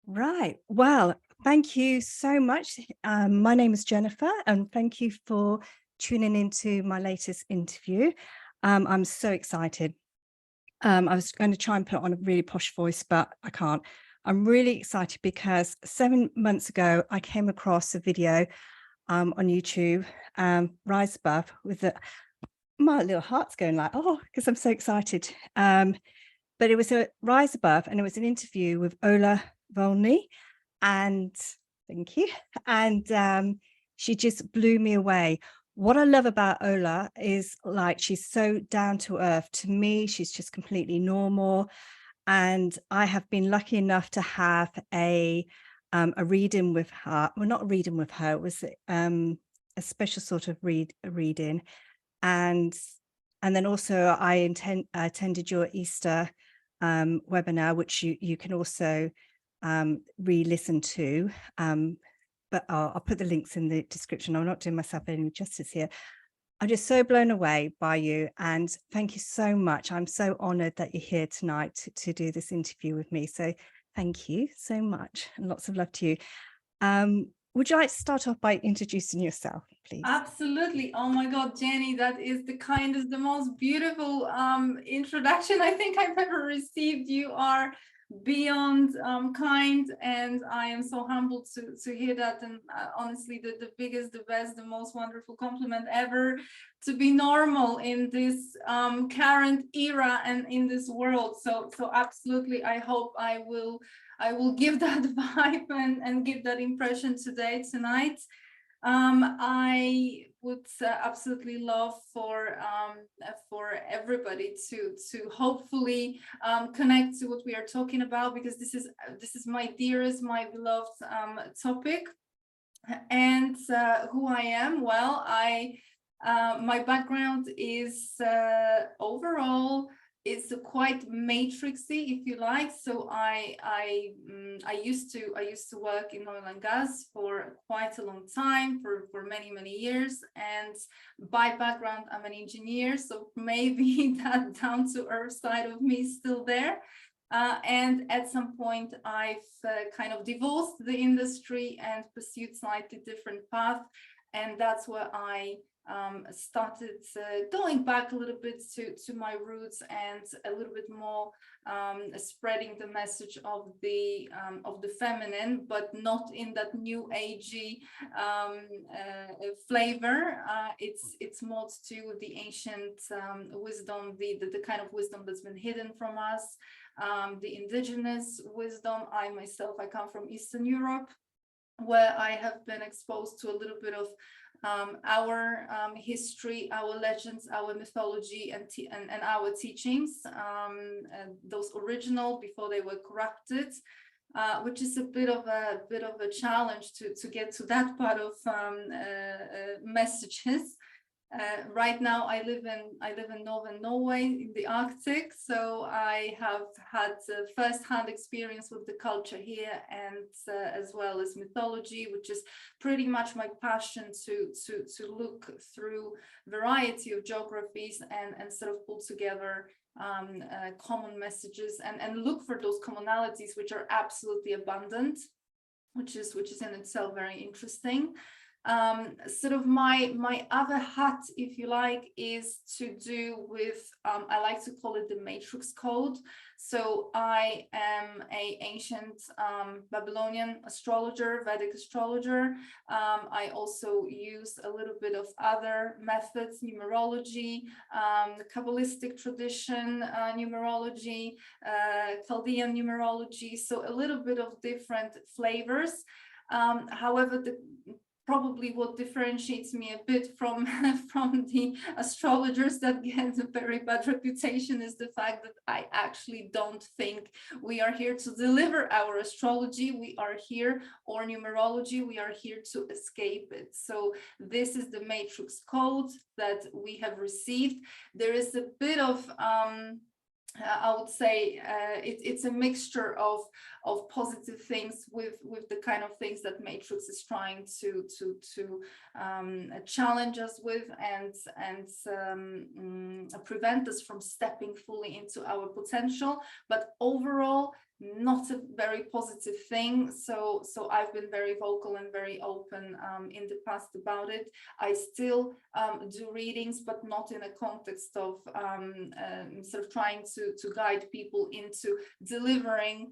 Right. Well, thank you so much. My name is Jennifer, and thank you for tuning into my latest interview. I'm so excited. I was going to try and put on a really posh voice, but I can't. I'm really excited because 7 months ago, I came across a video on YouTube, Rise Above, my little heart's going like, oh, because I'm so excited. But it was a Rise Above, and it was an interview with Ola Volny, and thank you. And she just blew me away. What I love about Ola is like she's so down to earth. To me, she's just completely normal. And I have been lucky enough to have a reading with her. Well, not a reading with her. It was a special sort of reading, and then also I attended your Easter webinar, which you can also re-listen to. But I'll put the links in the description. I'm not doing myself any justice here. I'm just so blown away by you, and thank you so much. I'm so honored that you're here tonight to do this interview with me. So thank you so much, and lots of love to you. Would you like to start off by introducing yourself, please? Absolutely. Oh my God, Jenny, that is the kindest, the most beautiful introduction I think I've ever received. You are beyond kind, and I am so humbled to hear that. And honestly, the biggest, the best, the most wonderful compliment ever, to be normal in this current era and in this world. So absolutely, I hope I will give that vibe and give that impression tonight. I would absolutely love for everybody to hopefully connect to what we are talking about, because this is my dearest, my beloved topic. And who I am, well, my background is overall it's quite matrixy, if you like. So I used to work in oil and gas for quite a long time, for many years, and by background I'm an engineer, so maybe that down to earth side of me is still there. And at some point I've kind of divorced the industry and pursued slightly different path, and that's where I started going back a little bit to my roots, and a little bit more spreading the message of the feminine, but not in that new agey flavor. It's more to the ancient wisdom, the kind of wisdom that's been hidden from us, the indigenous wisdom. I come from Eastern Europe, where I have been exposed to a little bit of our history, our legends, our mythology, and our teachings, those original before they were corrupted, which is a bit of a challenge to get to that part of messages. Right now, I live in northern Norway in the Arctic, so I have had first-hand experience with the culture here, and as well as mythology, which is pretty much my passion to look through variety of geographies and sort of pull together common messages and look for those commonalities which are absolutely abundant, which is in itself very interesting. Sort of my other hat, if you like, is to do with I like to call it the matrix code. So I am a ancient Babylonian astrologer, Vedic astrologer. I also use a little bit of other methods, numerology, the Kabbalistic tradition, numerology, Chaldean numerology, so a little bit of different flavors. However, probably what differentiates me a bit from the astrologers that get a very bad reputation is the fact that I actually don't think we are here to deliver our astrology. We are here, or numerology, we are here to escape it. So this is the matrix code that we have received. There is a bit of I would say it's a mixture of positive things with the kind of things that Matrix is trying to challenge us with, and prevent us from stepping fully into our potential. But overall, not a very positive thing. So I've been very vocal and very open in the past about it. I still do readings, but not in a context of sort of trying to guide people into delivering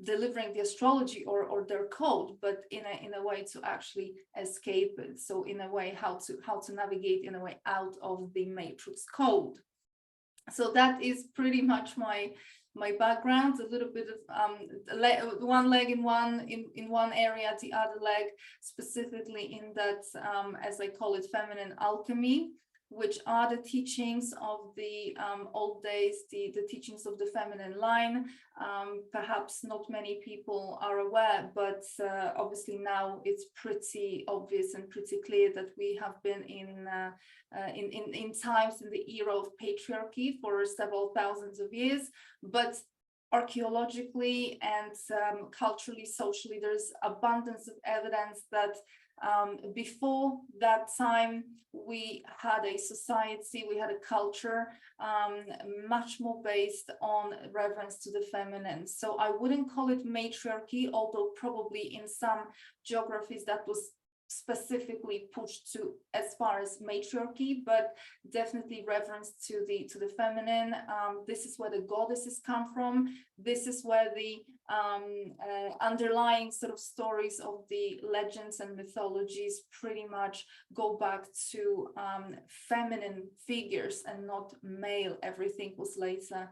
delivering the astrology or their code, but in a way to actually escape it. So in a way, how to navigate in a way out of the matrix code. So that is pretty much my background. A little bit of one leg in one area, the other leg specifically in that, as I call it, feminine alchemy, which are the teachings of the old days, the teachings of the feminine line. Perhaps not many people are aware, but obviously now it's pretty obvious and pretty clear that we have been in times in the era of patriarchy for several thousands of years, but archaeologically and culturally, socially, there's abundance of evidence that before that time, we had a society, we had a culture much more based on reverence to the feminine. So I wouldn't call it matriarchy, although probably in some geographies that was specifically pushed to as far as matriarchy, but definitely reverence to the feminine. This is where the goddesses come from. This is where the underlying sort of stories of the legends and mythologies pretty much go back to feminine figures and not male. Everything was later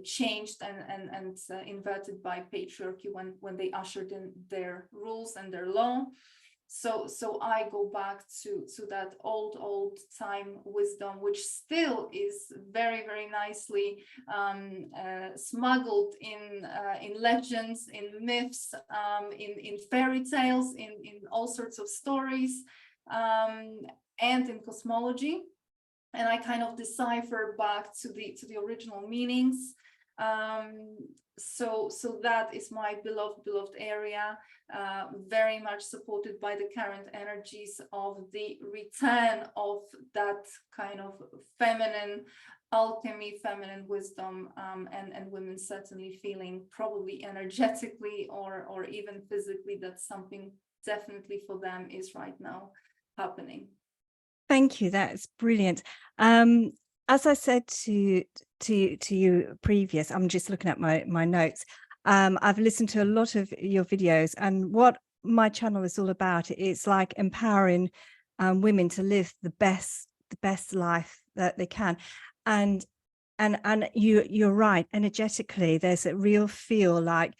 changed and inverted by patriarchy when they ushered in their rules and their law. So I go back to that old time wisdom, which still is very, very nicely smuggled in legends, in myths, in fairy tales, in all sorts of stories, and in cosmology. And I kind of decipher back to the original meanings. So that is my beloved area, very much supported by the current energies of the return of that kind of feminine alchemy, feminine wisdom, and women certainly feeling probably energetically or even physically that something definitely for them is right now happening. Thank you. That's brilliant. As I said to you previous, I'm just looking at my notes. I've listened to a lot of your videos, and what my channel is all about, it's like empowering women to live the best life that they can. And you're right. Energetically, there's a real feel like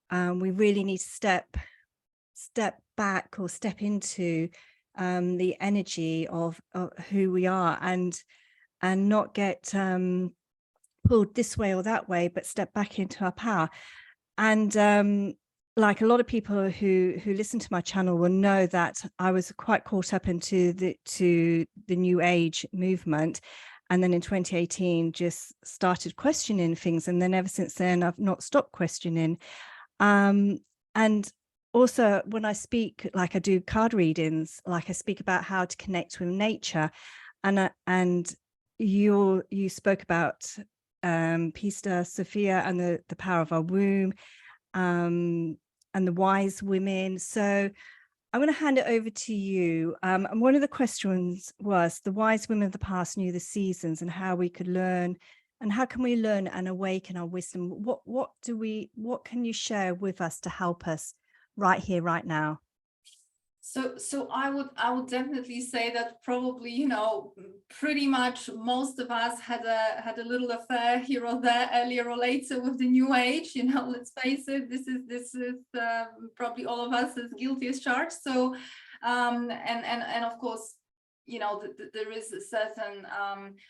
we really need to step back or step into the energy of who we are and not get pulled this way or that way, but step back into our power. And like a lot of people who listen to my channel will know that I was quite caught up into the New Age movement. And then in 2018, just started questioning things. And then ever since then, I've not stopped questioning. And also, when I speak, like I do card readings, like I speak about how to connect with nature, and you spoke about Pista Sophia and the power of our womb, and the wise women. So I'm going to hand it over to you. And one of the questions was, the wise women of the past knew the seasons and how we could learn. And how can we learn and awaken our wisdom? What can you share with us to help us right here, right now? So I would definitely say that probably, you know, pretty much most of us had a little affair here or there earlier or later with the New Age. You know, let's face it, this is probably all of us as guilty as charged. So and of course, you know, there is a certain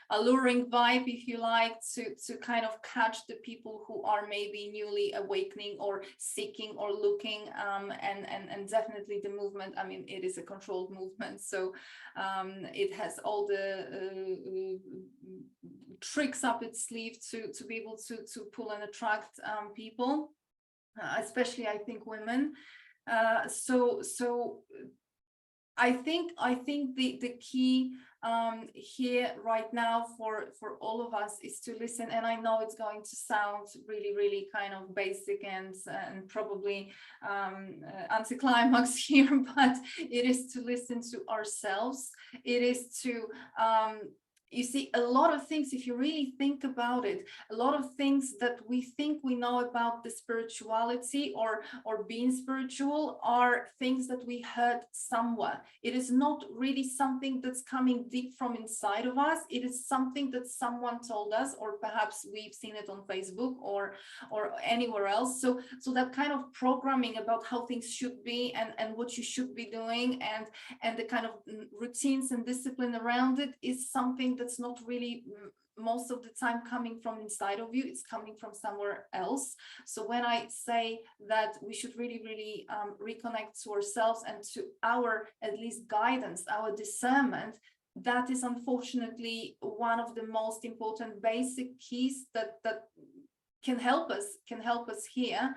alluring vibe, if you like, to kind of catch the people who are maybe newly awakening or seeking or looking, and definitely the movement. I mean, it is a controlled movement, so it has all the tricks up its sleeve to be able to pull and attract people, especially I think women. So I think the key here right now for all of us is to listen. And I know it's going to sound really kind of basic and probably anticlimax here, but it is to listen to ourselves. It is to you see, a lot of things, if you really think about it, a lot of things that we think we know about the spirituality or being spiritual are things that we heard somewhere. It is not really something that's coming deep from inside of us. It is something that someone told us, or perhaps we've seen it on Facebook or anywhere else. So that kind of programming about how things should be and what you should be doing and the kind of routines and discipline around it is something that's not really most of the time coming from inside of you. It's coming from somewhere else. So when I say that we should really reconnect to ourselves and to our at least guidance, our discernment, that is unfortunately one of the most important basic keys that can help us here,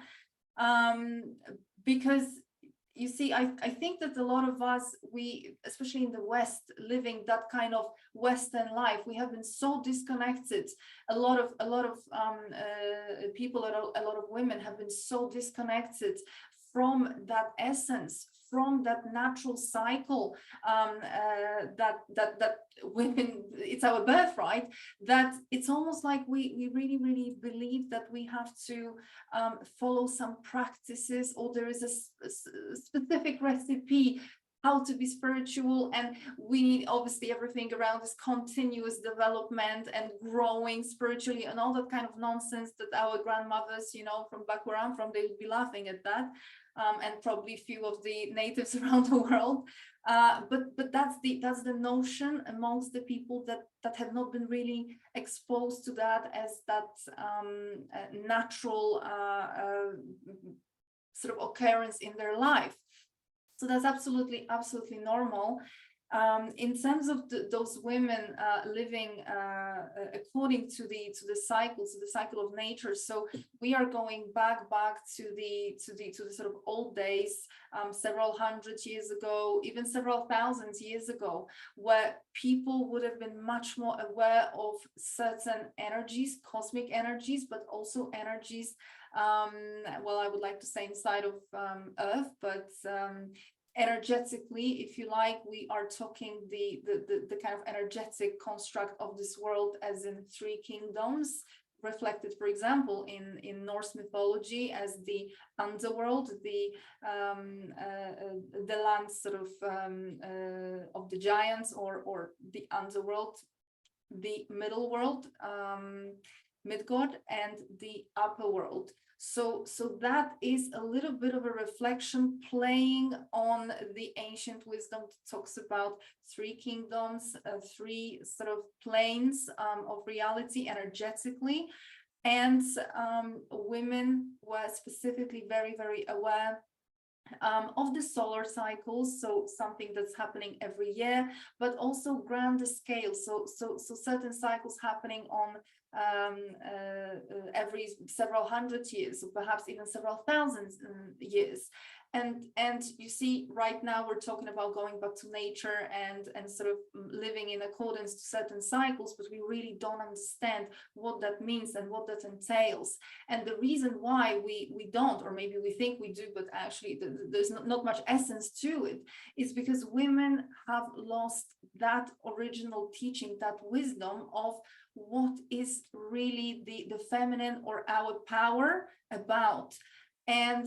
because you see, I think that a lot of us, we, especially in the West, living that kind of Western life, we have been so disconnected. A lot of people, a lot of women have been so disconnected from that essence, from that natural cycle that women, it's our birthright, that it's almost like we really believe that we have to follow some practices, or there is a specific recipe how to be spiritual, and we need obviously everything around this continuous development and growing spiritually and all that kind of nonsense that our grandmothers, you know, from back where I'm from, they would be laughing at that, and probably a few of the natives around the world. But that's the notion amongst the people that have not been really exposed to that as that natural sort of occurrence in their life. So that's absolutely normal. In terms of those women living according to the cycle of nature, so we are going back to the sort of old days, several hundred years ago, even several thousand years ago, where people would have been much more aware of certain energies, cosmic energies, but also energies, well, I would like to say inside of Earth, but energetically, if you like, we are talking the kind of energetic construct of this world as in three kingdoms, reflected, for example, in Norse mythology as the underworld, the land sort of the giants, or the underworld, the middle world, Midgard, and the upper world. So that is a little bit of a reflection playing on the ancient wisdom that talks about three kingdoms, three sort of planes of reality energetically. And women were specifically very aware of the solar cycles, so something that's happening every year, but also grander scale, so certain cycles happening on every several hundred years, or perhaps even several thousand years. And you see, right now we're talking about going back to nature and sort of living in accordance to certain cycles, but we really don't understand what that means and what that entails. And the reason why we don't, or maybe we think we do, but actually there's not much essence to it, is because women have lost that original teaching, that wisdom of what is really the feminine or our power about. And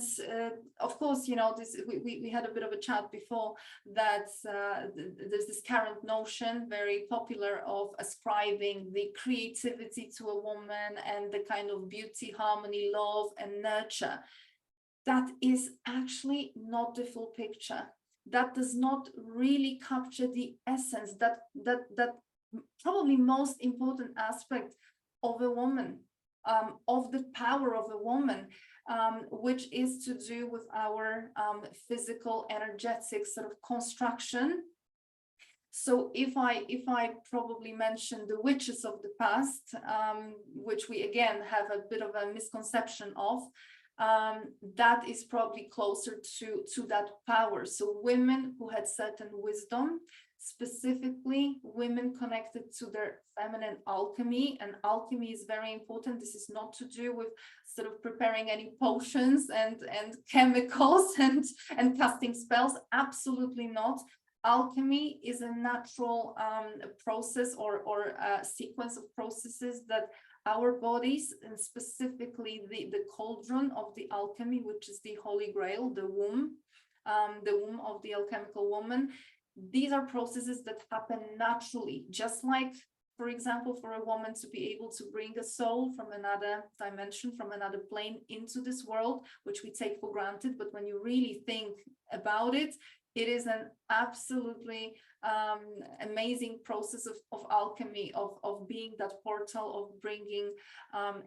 of course, you know, this we had a bit of a chat before that there's this current notion, very popular, of ascribing the creativity to a woman and the kind of beauty, harmony, love, and nurture. That is actually not the full picture. That does not really capture the essence, that probably most important aspect of a woman, of the power of a woman. Which is to do with our physical, energetic sort of construction. So if I probably mention the witches of the past, which we again have a bit of a misconception of, that is probably closer to that power. So women who had certain wisdom, specifically women connected to their feminine alchemy, and alchemy is very important. This is not to do with sort of preparing any potions and chemicals and casting spells. Absolutely not. Alchemy is a natural process or a sequence of processes that our bodies, and specifically the cauldron of the alchemy, which is the Holy Grail, the womb of the alchemical woman. These are processes that happen naturally, just like, for example, for a woman to be able to bring a soul from another dimension, from another plane into this world, which we take for granted. But when you really think about it, it is an absolutely amazing process of alchemy, of being that portal, of bringing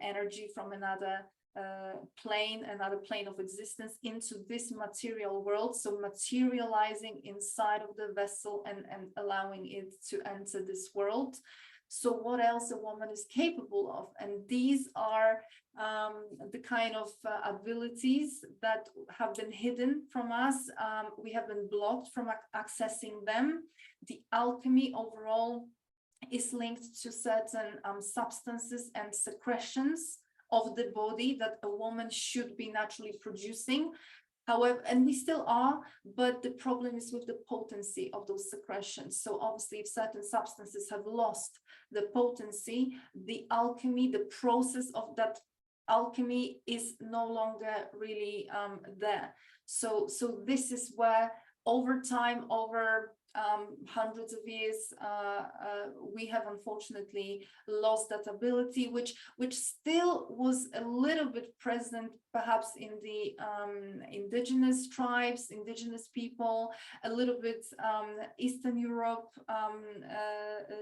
energy from another another plane of existence into this material world. So materializing inside of the vessel and allowing it to enter this world. So what else a woman is capable of? And these are the kind of abilities that have been hidden from us. We have been blocked from accessing them. The alchemy overall is linked to certain substances and secretions of the body that a woman should be naturally producing. However, and we still are, but the problem is with the potency of those secretions. So obviously, if certain substances have lost the potency, the alchemy, the process of that alchemy is no longer really there. So this is where over time, over hundreds of years, we have unfortunately lost that ability, which still was a little bit present, perhaps in the indigenous tribes, indigenous people, a little bit Eastern Europe.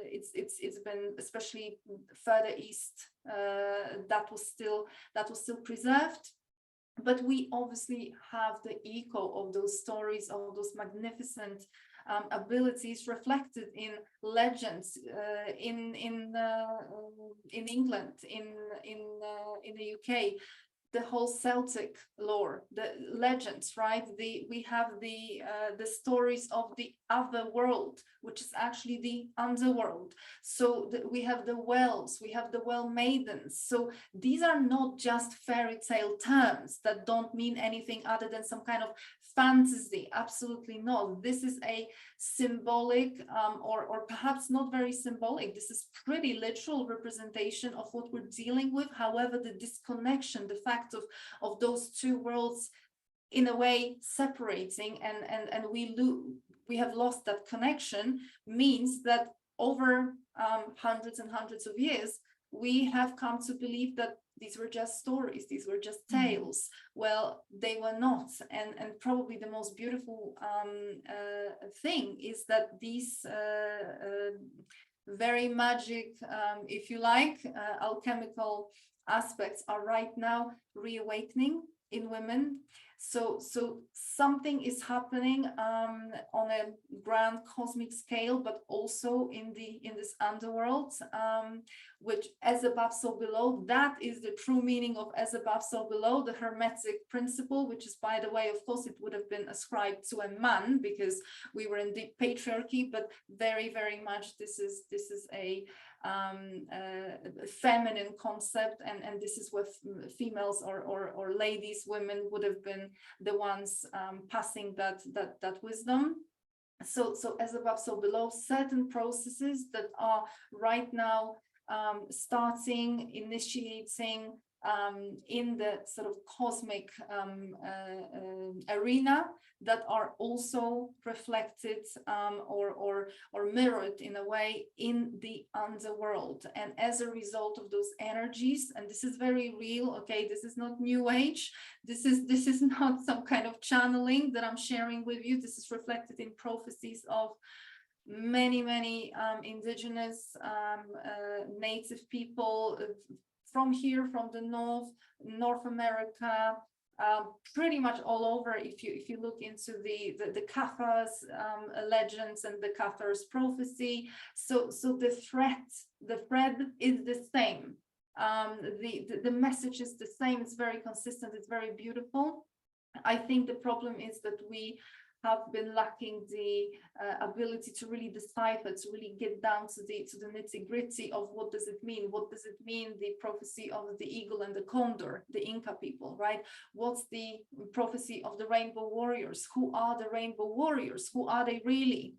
It's been especially further east that was still preserved. But we obviously have the echo of those stories, of those magnificent abilities reflected in legends in England, in the UK, the whole Celtic lore, the legends, right? We have the stories of the other world, which is actually the underworld. So we have the wells, we have the well maidens. So these are not just fairy tale terms that don't mean anything other than some kind of fantasy. Absolutely not. This is a symbolic or perhaps not very symbolic. This is pretty literal representation of what we're dealing with. However, the disconnection, the fact of those two worlds in a way separating and we have lost that connection, means that over hundreds and hundreds of years, we have come to believe that these were just stories, these were just tales. Well, they were not. And probably the most beautiful thing is that these very magic, if you like, alchemical aspects are right now reawakening in women. So something is happening on a grand cosmic scale, but also in this underworld, which as above, so below. That is the true meaning of as above, so below, the Hermetic principle, which is, by the way, of course, it would have been ascribed to a man because we were in deep patriarchy, but very, very much this is a feminine concept, and this is what females or ladies, women would have been the ones passing that wisdom. So as above, so below, certain processes that are right now starting, initiating in the sort of cosmic arena, that are also reflected or mirrored in a way in the underworld. And as a result of those energies, and this is very real, okay, this is not new age, this is not some kind of channeling that I'm sharing with you. This is reflected in prophecies of many indigenous native people from here, from the North America, pretty much all over. If you look into the Cathars legends and the Cathars prophecy, so the thread is the same. The message is the same. It's very consistent. It's very beautiful. I think the problem is that we have been lacking the ability to really decipher, to really get down to the nitty-gritty of what does it mean? What does it mean, the prophecy of the eagle and the condor, the Inca people, right? What's the prophecy of the rainbow warriors? Who are the rainbow warriors? Who are they really?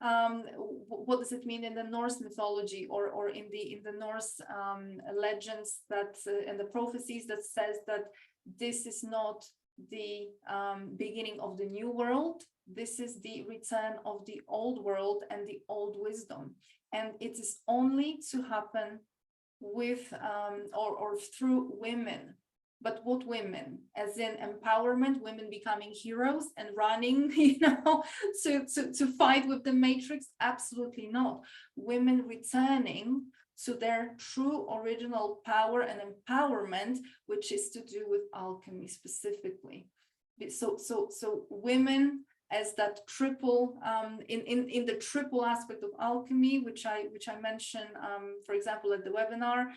What does it mean in the Norse mythology, or in the Norse legends that and the prophecies that says that this is not the beginning of the new world, this is the return of the old world and the old wisdom, and it is only to happen with or through women. But what women? As in empowerment, women becoming heroes and running, to fight with the matrix? Absolutely not. Women returning to their true original power and empowerment, which is to do with alchemy specifically. So women as that triple in the triple aspect of alchemy, which I mentioned, for example, at the webinar.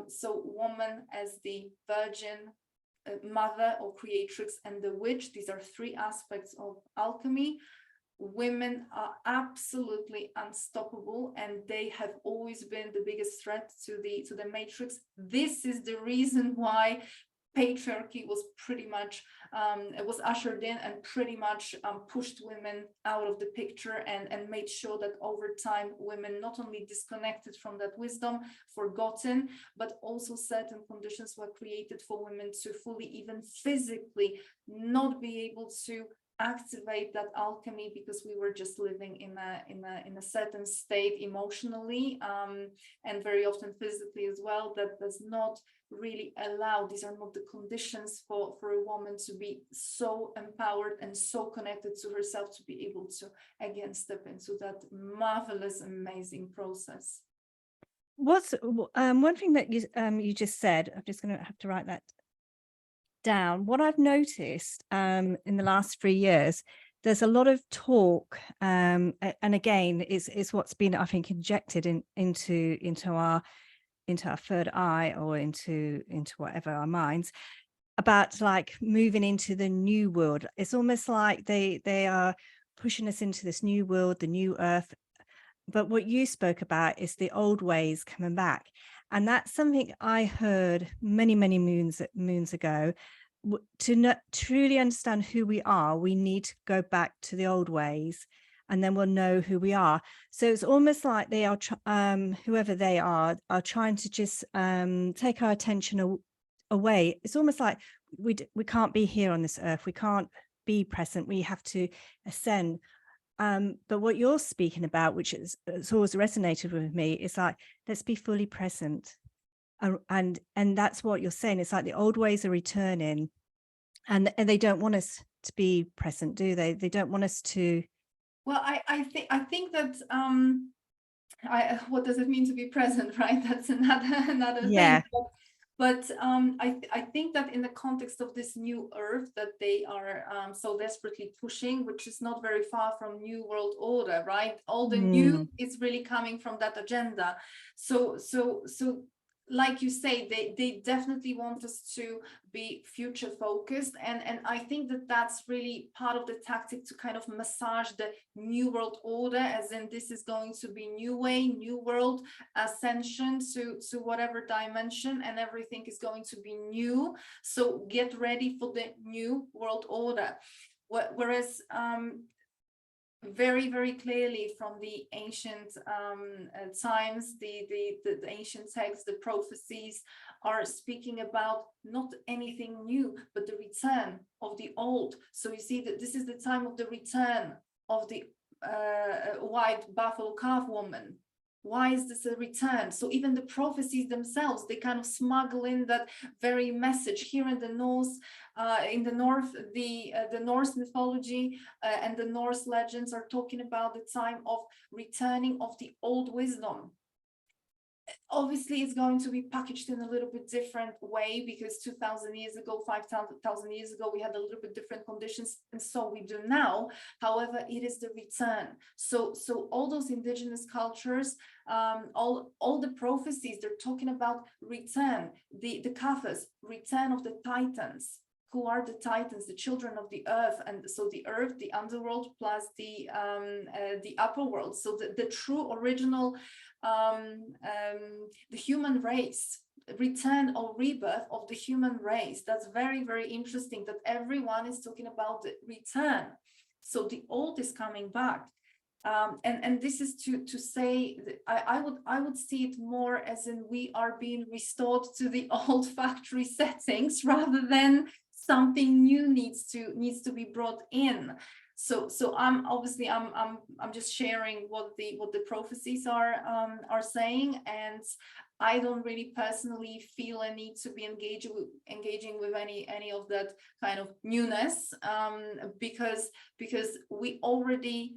So woman as the virgin, mother or creatrix, and the witch. These are three aspects of alchemy. Women are absolutely unstoppable, and they have always been the biggest threat to the matrix. This is the reason why patriarchy was pretty much it was ushered in and pretty much pushed women out of the picture, and made sure that over time women not only disconnected from that wisdom, forgotten, but also certain conditions were created for women to fully, even physically, not be able to activate that alchemy, because we were just living in a certain state emotionally, and very often physically as well, that does not really allow, these are not the conditions for a woman to be so empowered and so connected to herself, to be able to again step into that marvelous, amazing process. What's one thing that you just said, I'm just going to have to write that down. What I've noticed in the last 3 years, there's a lot of talk, and again, it's what's been, I think, injected into our third eye, or into whatever, our minds, about like moving into the new world. It's almost like they are pushing us into this new world, the new earth. But what you spoke about is the old ways coming back. And that's something I heard many moons ago. To truly understand who we are, we need to go back to the old ways, and then we'll know who we are. So it's almost like they are, whoever they are trying to just take our attention away. It's almost like we can't be here on this earth. We can't be present. We have to ascend. But what you're speaking about, which it's always resonated with me, is like, let's be fully present. And that's what you're saying. It's like the old ways are returning, and they don't want us to be present, do they? They don't want us to. Well, I think that what does it mean to be present, right? That's another Yeah. thing. But I think that in the context of this new earth that they are so desperately pushing, which is not very far from New World Order, right? All the new is really coming from that agenda. So like you say, they definitely want us to be future focused, and I think that that's really part of the tactic to kind of massage the New World Order, as in this is going to be new way, new world, ascension to whatever dimension, and everything is going to be new. So get ready for the New World Order. Whereas very clearly from the ancient times, the ancient texts, the prophecies are speaking about not anything new, but the return of the old. So you see that this is the time of the return of the white buffalo calf woman. Why is this a return? So even the prophecies themselves, they kind of smuggle in that very message. Here in the north, the Norse mythology and the Norse legends are talking about the time of returning of the old wisdom. Obviously, it's going to be packaged in a little bit different way, because 2,000 years ago, 5,000 years ago, we had a little bit different conditions, and so we do now. However, it is the return. So all those indigenous cultures, all the prophecies, they're talking about return, the kaphas, return of the titans. Who are the titans? The children of the earth. And so the earth, the underworld, plus the upper world. So the true original, the human race, return or rebirth of the human race. That's very, very interesting, that everyone is talking about the return. So the old is coming back. And this is to say that I would see it more as in we are being restored to the old factory settings, rather than something new needs to be brought in. So I'm obviously I'm just sharing what the prophecies are saying, and I don't really personally feel a need to be engaging with any of that kind of newness, because we already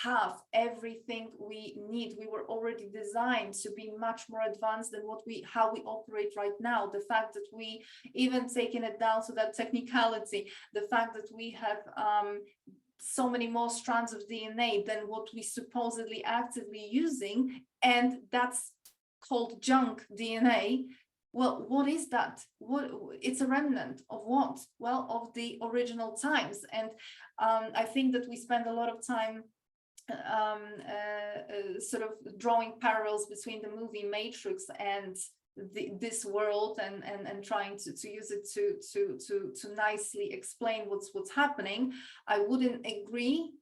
have everything we need. We were already designed to be much more advanced than how we operate right now. The fact that we, even taking it down to that technicality, the fact that we have so many more strands of DNA than what we supposedly actively using, and that's called junk DNA. Well, what is that? It's a remnant of what? Well, of the original times. And I think that we spend a lot of time sort of drawing parallels between the movie Matrix and this world, and trying to use it to nicely explain what's happening. I wouldn't agree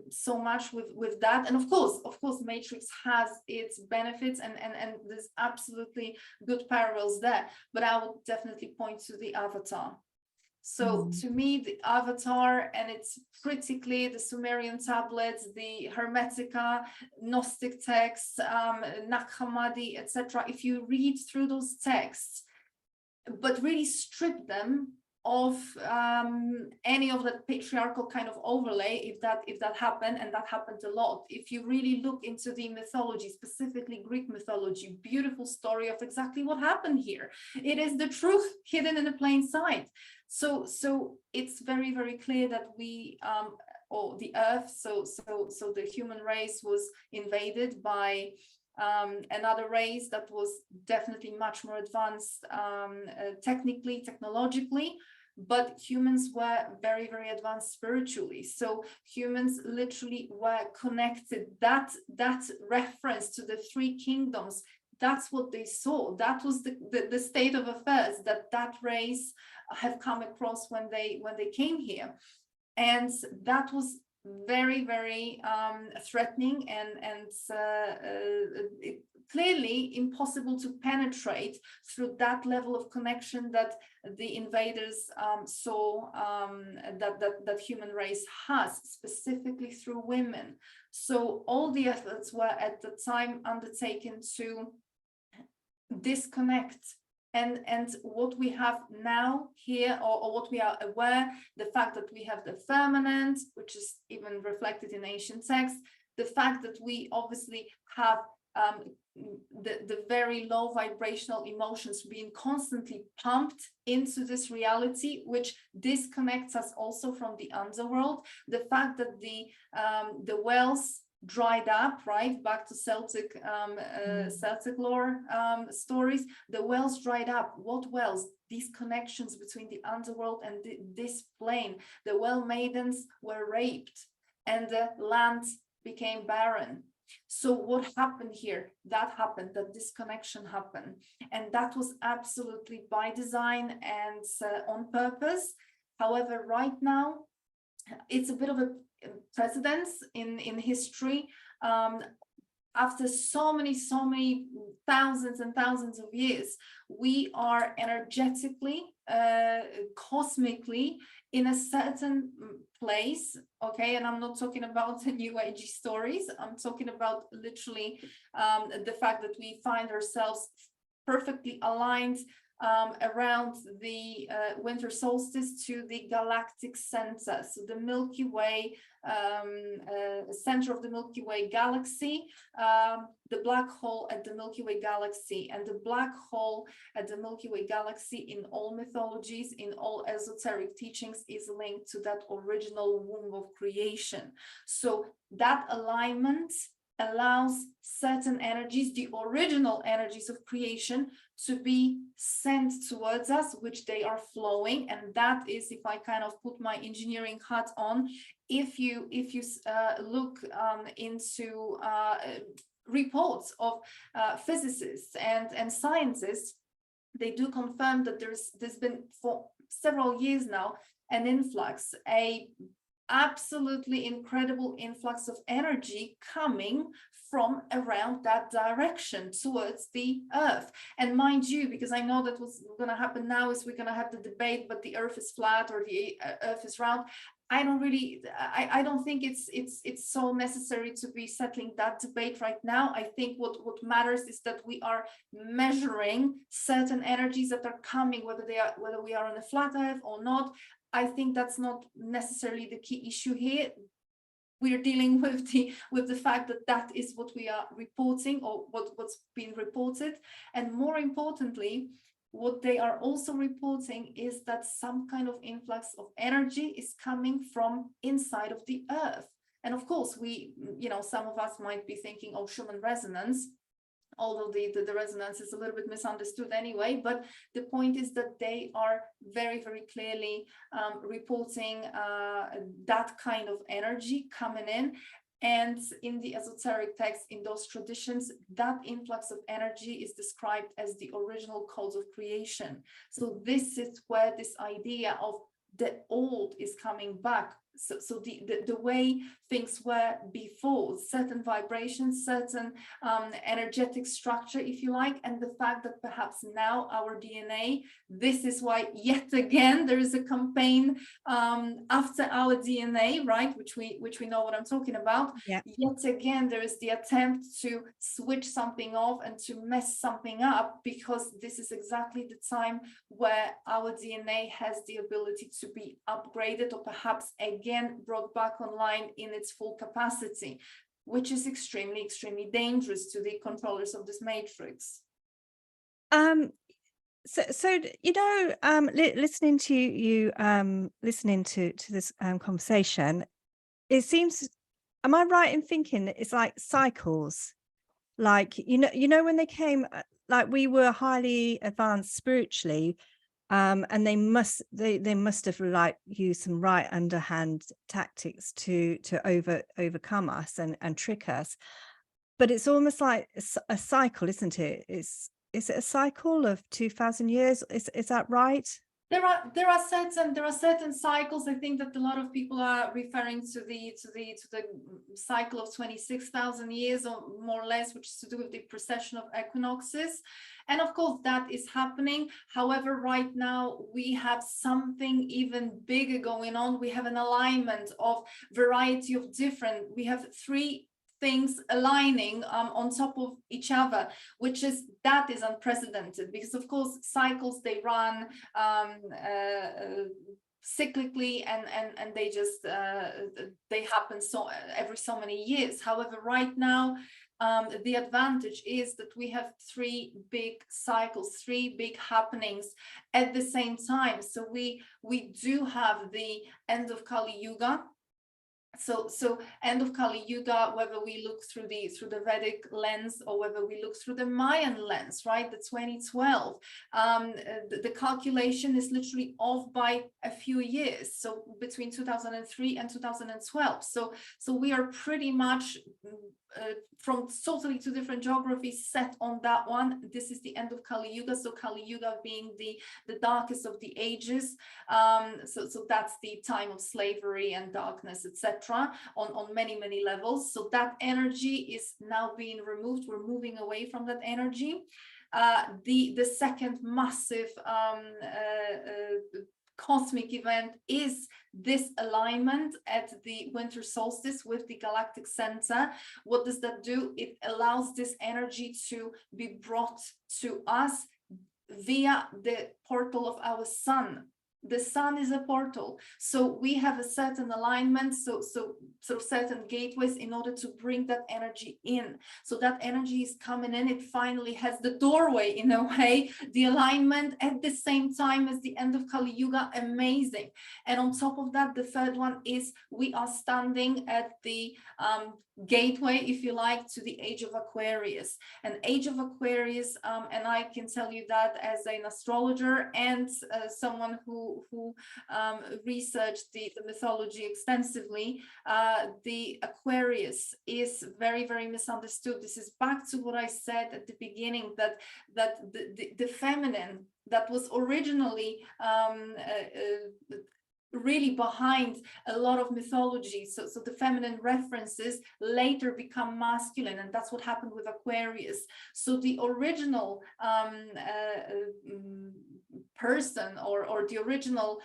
so much with that. And of course Matrix has its benefits, and there's absolutely good parallels there, but I would definitely point to the Avatar. So to me, the Avatar, and it's pretty clear, the Sumerian tablets, the Hermetica, Gnostic texts, Nag Hammadi, etc. If you read through those texts, but really strip them of any of that patriarchal kind of overlay, if that happened, and that happened a lot. If you really look into the mythology, specifically Greek mythology, beautiful story of exactly what happened here. It is the truth hidden in the plain sight. So it's very, very clear that we, or the earth, so the human race was invaded by another race that was definitely much more advanced technically, technologically, but humans were very, very advanced spiritually. So humans literally were connected. That reference to the three kingdoms, that's what they saw. That was the state of affairs that race have come across when they came here. And that was very, very threatening, and clearly impossible to penetrate through that level of connection that the invaders saw that human race has, specifically through women. So all the efforts were at the time undertaken to disconnect. And what we have now here, or what we are aware, the fact that we have the firmament, which is even reflected in ancient texts, the fact that we obviously have the very low vibrational emotions being constantly pumped into this reality, which disconnects us also from the underworld, the fact that the wells dried up, right? Back to Celtic lore stories. The wells dried up. What wells? These connections between the underworld and this plane. The well maidens were raped, and the land became barren. So what happened here? That happened, that disconnection happened. And that was absolutely by design and on purpose. However, right now, it's a bit of a precedence in history. After so many thousands and thousands of years, we are energetically, cosmically in a certain place, okay? And I'm not talking about the New Age stories. I'm talking about literally the fact that we find ourselves perfectly aligned around the winter solstice to the galactic center. So the Milky Way, center of the Milky Way galaxy, the black hole at the Milky Way galaxy. And the black hole at the Milky Way galaxy in all mythologies, in all esoteric teachings, is linked to that original womb of creation. So that alignment allows certain energies, the original energies of creation, to be sent towards us, which they are flowing. And that is, if I kind of put my engineering hat on, if you look into reports of physicists and scientists, they do confirm that there's been for several years now an influx, a absolutely incredible influx of energy coming from around that direction towards the earth. And mind you, because I know that what's going to happen now is we're going to have the debate, but the earth is flat or the earth is round. I don't think it's so necessary to be settling that debate right now. I think what matters is that we are measuring certain energies that are coming, whether we are on a flat earth or not. I think that's not necessarily the key issue here. We are dealing with the fact that that is what we are reporting, or what's been reported. And more importantly, what they are also reporting is that some kind of influx of energy is coming from inside of the earth. And of course, some of us might be thinking, oh, Schumann resonance, although the resonance is a little bit misunderstood anyway. But the point is that they are very, very clearly reporting that kind of energy coming in. And in the esoteric texts, in those traditions, that influx of energy is described as the original cause of creation. So this is where this idea of the old is coming back. So the way things were before, certain vibrations, certain energetic structure, if you like, and the fact that perhaps now our DNA, this is why yet again there is a campaign after our DNA, right, which we know what I'm talking about. Yeah. Yet again there is the attempt to switch something off and to mess something up, because this is exactly the time where our DNA has the ability to be upgraded, or perhaps again brought back online in its full capacity, which is extremely, extremely dangerous to the controllers of this matrix. So listening to you, listening to this conversation, it seems, am I right in thinking that it's like cycles? Like, when they came, like we were highly advanced spiritually, and they must have like used some right underhand tactics to overcome us and trick us. But it's almost like a cycle, isn't it? Is it a cycle of 2000 years? Is that right? There are certain cycles. I think that a lot of people are referring to the cycle of 26,000 years or more or less, which is to do with the precession of equinoxes. And of course that is happening. However, right now we have something even bigger going on. We have an alignment of variety of different, we have three things aligning on top of each other, that is unprecedented, because of course cycles, they run cyclically, and they just they happen every so many years. However, right now the advantage is that we have three big cycles, three big happenings at the same time. So we do have the end of Kali Yuga. So end of Kali Yuga, whether we look through the Vedic lens or whether we look through the Mayan lens, right, the 2012, the calculation is literally off by a few years, so between 2003 and 2012. So we are pretty much from totally two different geographies set on that one. This is the end of Kali Yuga, so Kali Yuga being the darkest of the ages. So that's the time of slavery and darkness, etc., on many levels. So that energy is now being removed. We're moving away from that energy. The second massive cosmic event is this alignment at the winter solstice with the galactic center. What does that do? It allows this energy to be brought to us via the portal of our sun. The sun is a portal, so we have a certain alignment, so certain gateways in order to bring that energy in. So that energy is coming in, it finally has the doorway in a way, the alignment at the same time as the end of Kali Yuga, amazing. And on top of that, the third one is we are standing at the gateway, if you like, to the age of Aquarius. And age of Aquarius, and I can tell you that as an astrologer and someone who researched the mythology extensively, the Aquarius is very, very misunderstood. This is back to what I said at the beginning, that the feminine that was originally really behind a lot of mythology, so the feminine references later become masculine, and that's what happened with Aquarius. So the original person or the original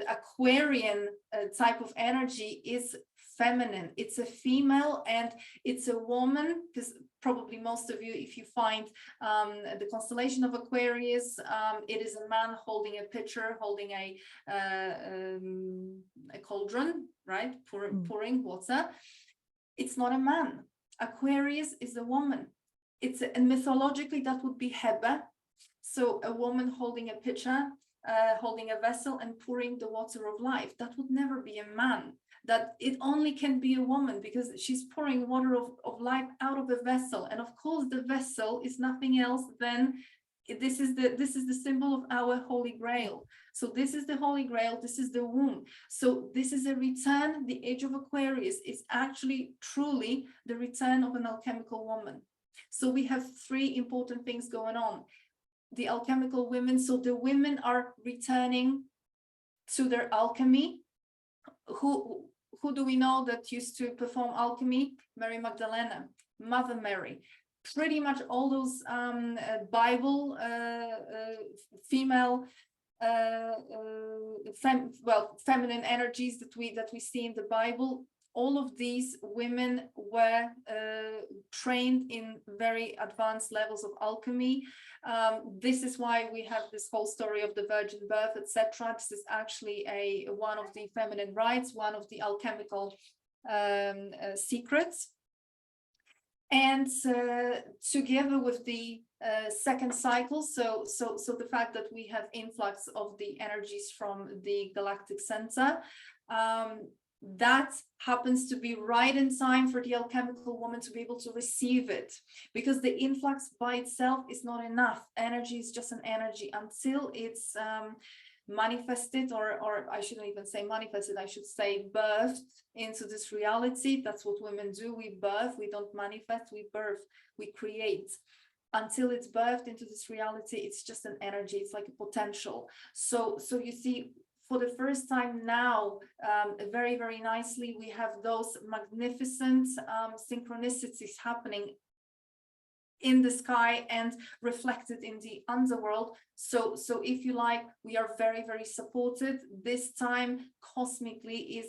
Aquarian type of energy is feminine. It's a female and it's a woman, because probably most of you, if you find the constellation of Aquarius, it is a man holding a pitcher, holding a cauldron, right? Pouring water. It's not a man. Aquarius is a woman. And mythologically, that would be Hebe. So a woman holding a pitcher, holding a vessel and pouring the water of life. That would never be a man. That it only can be a woman, because she's pouring water of life out of a vessel. And of course, the vessel is nothing else than, this is the symbol of our Holy Grail. So this is the Holy Grail, this is the womb. So this is a return. The age of Aquarius is actually truly the return of an alchemical woman. So we have three important things going on. The alchemical women, so the women are returning to their alchemy. Who do we know that used to perform alchemy? Mary Magdalena, Mother Mary. Pretty much all those Bible female feminine energies that we see in the Bible, all of these women were trained in very advanced levels of alchemy. This is why we have this whole story of the virgin birth, etc. This is actually one of the feminine rites, one of the alchemical secrets. And together with the second cycle, so the fact that we have influx of the energies from the galactic center, that happens to be right in time for the alchemical woman to be able to receive it, because the influx by itself is not enough. Energy is just an energy until it's manifested, or I shouldn't even say manifested, I should say birthed into this reality. That's what women do. We birth, we don't manifest, we birth, we create. Until it's birthed into this reality, it's just an energy, it's like a potential. So you see, for the first time now, very, very nicely, we have those magnificent synchronicities happening in the sky and reflected in the underworld. So if you like, we are very, very supported. This time cosmically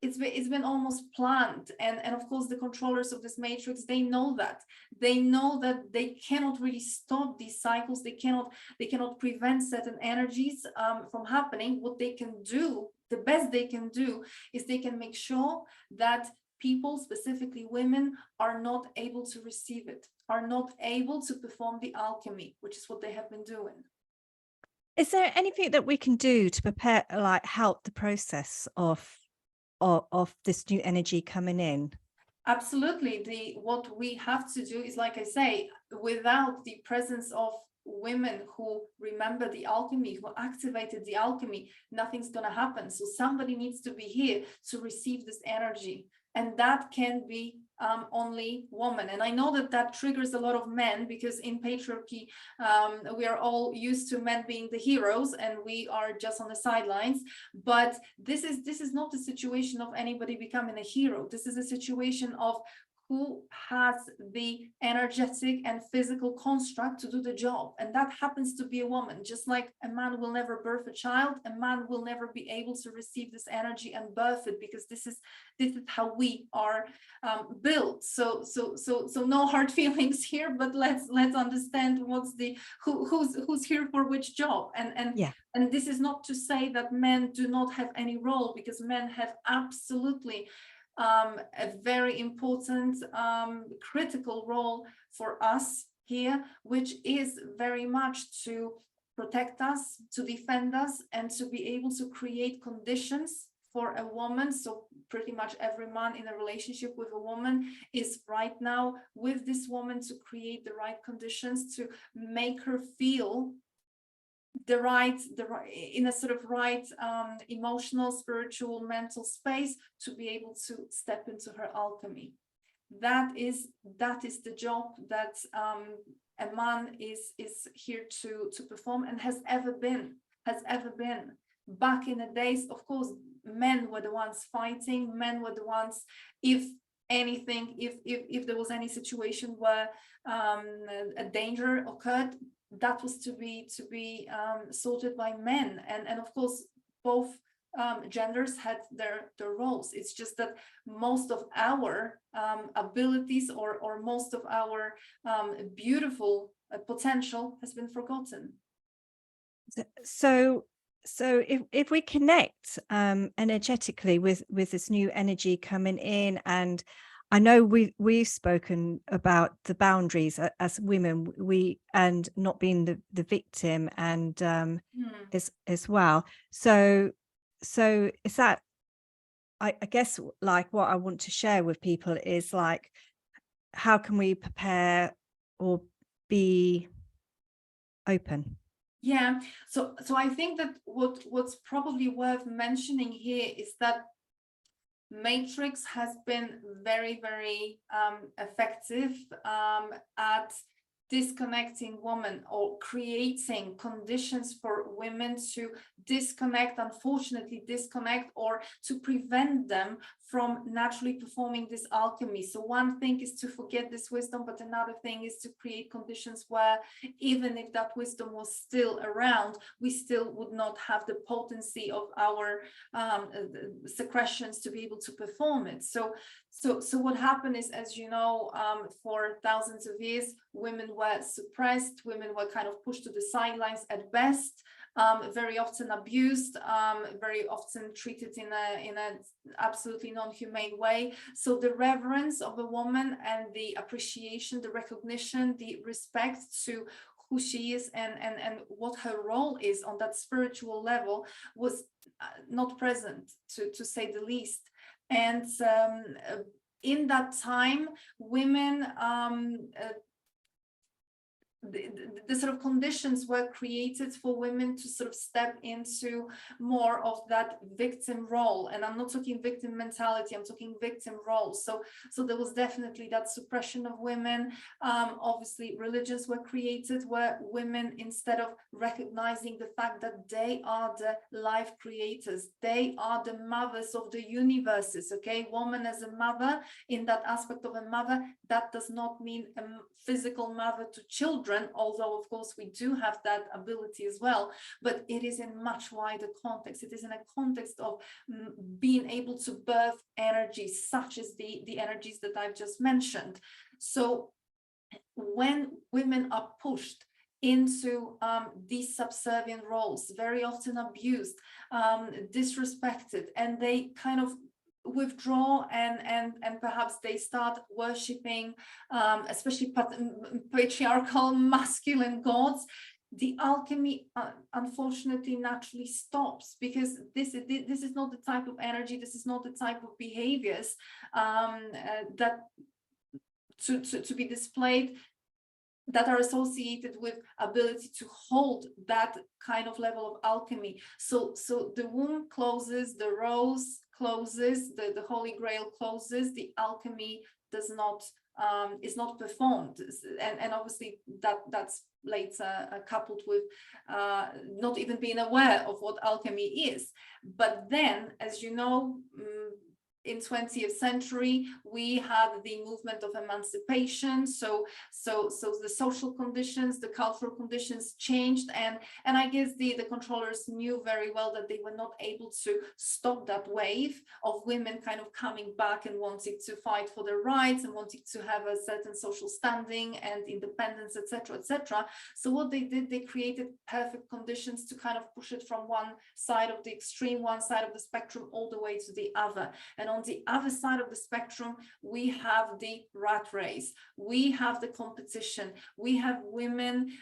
it's been almost planned, and of course the controllers of this matrix, they know that they cannot really stop these cycles. They cannot prevent certain energies from happening. What they can do, the best they can do, is they can make sure that people, specifically women, are not able to receive it, are not able to perform the alchemy, which is what they have been doing. Is there anything that we can do to prepare, like help the process of this new energy coming in? Absolutely. What we have to do is, like I say, without the presence of women who remember the alchemy, who activated the alchemy, nothing's going to happen. So somebody needs to be here to receive this energy, and that can be only woman. And I know that triggers a lot of men, because in patriarchy we are all used to men being the heroes and we are just on the sidelines. But this is not the situation of anybody becoming a hero. This is a situation of who has the energetic and physical construct to do the job. And that happens to be a woman. Just like a man will never birth a child, a man will never be able to receive this energy and birth it, because this is how we are built. So no hard feelings here, but let's understand who's here for which job. And this is not to say that men do not have any role, because men have absolutely a very important critical role for us here, which is very much to protect us, to defend us, and to be able to create conditions for a woman. So pretty much every man in a relationship with a woman is right now with this woman to create the right conditions to make her feel the right in a sort of right emotional, spiritual, mental space to be able to step into her alchemy. That is the job that a man is here to perform, and has ever been. Back in the days, of course, men were the ones fighting, men were the ones, if anything, if there was any situation where a danger occurred, that was to be sorted by men. And of course, both genders had their roles. It's just that most of our abilities or most of our beautiful potential has been forgotten. So if we connect energetically with this new energy coming in, and I know we've spoken about the boundaries as women, and not being the victim, and as well. So is that, I guess, like, what I want to share with people is like, how can we prepare or be open? Yeah, so I think that what's probably worth mentioning here is that Matrix has been very, very effective at disconnecting women, or creating conditions for women to disconnect, unfortunately disconnect, or to prevent them from naturally performing this alchemy. So one thing is to forget this wisdom, but another thing is to create conditions where even if that wisdom was still around, we still would not have the potency of our secretions to be able to perform it. So what happened is, as you know, for thousands of years, women were suppressed, women were kind of pushed to the sidelines at best, very often abused, very often treated in a absolutely non-humane way. So the reverence of a woman and the appreciation, the recognition, the respect to who she is and what her role is on that spiritual level was not present, to say the least. And in that time, women, the sort of conditions were created for women to sort of step into more of that victim role. And I'm not talking victim mentality, I'm talking victim role. So there was definitely that suppression of women. Obviously, religions were created where women, instead of recognizing the fact that they are the life creators, they are the mothers of the universes, okay? Woman as a mother, in that aspect of a mother, that does not mean a physical mother to children, although of course we do have that ability as well, but it is in much wider context. It is in a context of being able to birth energies such as the energies that I've just mentioned. So when women are pushed into these subservient roles, very often abused, disrespected, and they kind of withdraw and perhaps they start worshipping especially patriarchal masculine gods, the alchemy unfortunately naturally stops, because this is not the type of energy, this is not the type of behaviors that to be displayed, that are associated with ability to hold that kind of level of alchemy. So the womb closes, the rose closes, the Holy Grail closes, the alchemy does not is not performed, and obviously that's later coupled with not even being aware of what alchemy is. But then, as you know, in 20th century, we had the movement of emancipation. So the social conditions, the cultural conditions changed, and I guess the controllers knew very well that they were not able to stop that wave of women kind of coming back and wanting to fight for their rights and wanting to have a certain social standing and independence, etc., etc. So what they did, they created perfect conditions to kind of push it from one side of the extreme, one side of the spectrum, all the way to the other. And on the other side of the spectrum, we have the rat race, we have the competition, we have women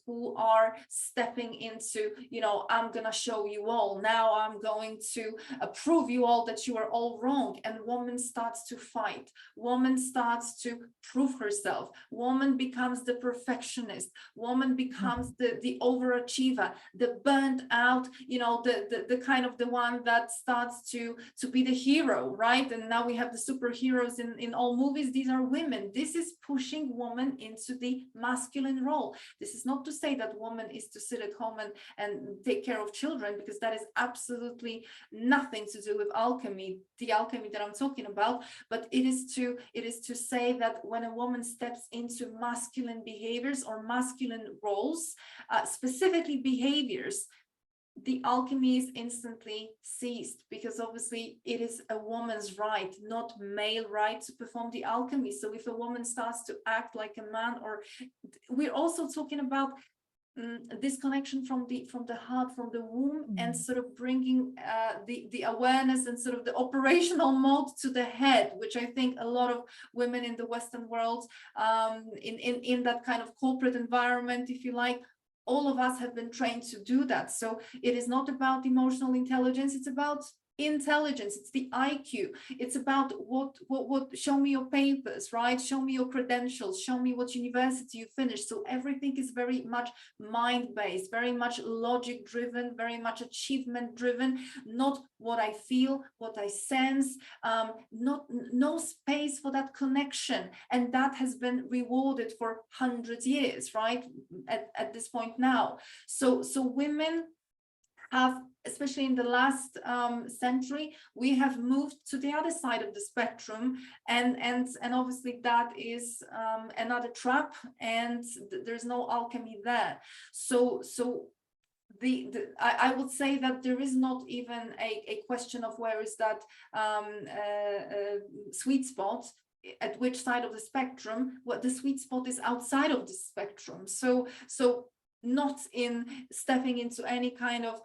who are stepping into, you know, I'm gonna show you all, now I'm going to prove you all that you are all wrong. And woman starts to fight, woman starts to prove herself, woman becomes the perfectionist, woman becomes the overachiever, the burnt out, you know, the kind of the one that starts to be the hero, right? And now we have the superheroes in all movies. These are women. This is pushing woman into the masculine role. This is not to say that woman is to sit at home and take care of children, because that is absolutely nothing to do with alchemy, the alchemy that I'm talking about. But it is to say that when a woman steps into masculine behaviors or masculine roles, specifically behaviors, the alchemy is instantly ceased, because obviously it is a woman's right, not male right, to perform the alchemy. So if a woman starts to act like a man, or we're also talking about this connection from the heart, from the womb, and sort of bringing the awareness and sort of the operational mode to the head, which I think a lot of women in the Western world, in that kind of corporate environment, if you like, all of us have been trained to do that. So it is not about emotional intelligence, it's about intelligence, it's the IQ, it's about what show me your papers, right? Show me your credentials, show me what university you finished. So everything is very much mind-based, very much logic driven, very much achievement driven, not what I feel, what I sense, no space for that connection. And that has been rewarded for hundreds of years, right? At this point now. So women have, especially in the last century, we have moved to the other side of the spectrum, and obviously that is another trap, and there's no alchemy there. So I would say that there is not even a question of where is that sweet spot, at which side of the spectrum. What the sweet spot is outside of the spectrum. So not in stepping into any kind of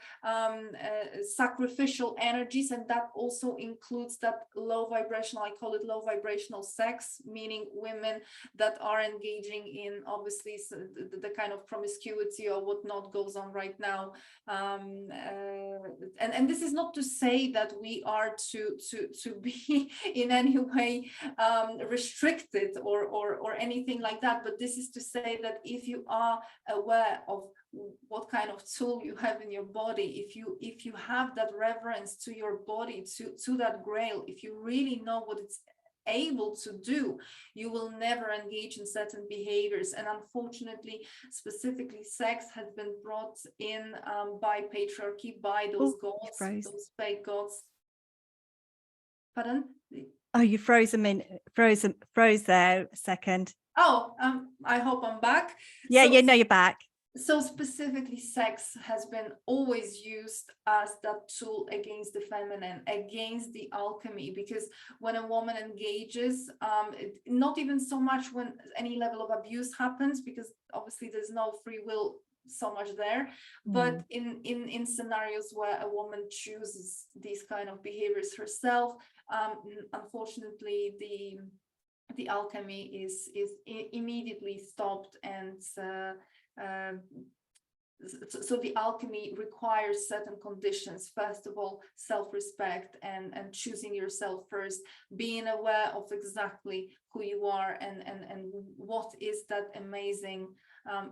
sacrificial energies, and that also includes that low vibrational, I call it low vibrational sex, meaning women that are engaging in obviously the kind of promiscuity or whatnot goes on right now, and this is not to say that we are to be in any way restricted or anything like that, but this is to say that if you are aware of what kind of tool you have in your body, if you have that reverence to your body, to that grail, if you really know what it's able to do, you will never engage in certain behaviors. And unfortunately, specifically sex has been brought in by patriarchy, by those gods, those fake gods. Pardon? Oh, you froze there a second. Oh, I hope I'm back. Yeah, no, you're back. So specifically, sex has been always used as that tool against the feminine, against the alchemy, because when a woman engages, not even so much when any level of abuse happens, because obviously there's no free will so much there, but in scenarios where a woman chooses these kind of behaviors herself, unfortunately the alchemy is immediately stopped, and so the alchemy requires certain conditions. First of all, self-respect and choosing yourself first, being aware of exactly who you are and what is that amazing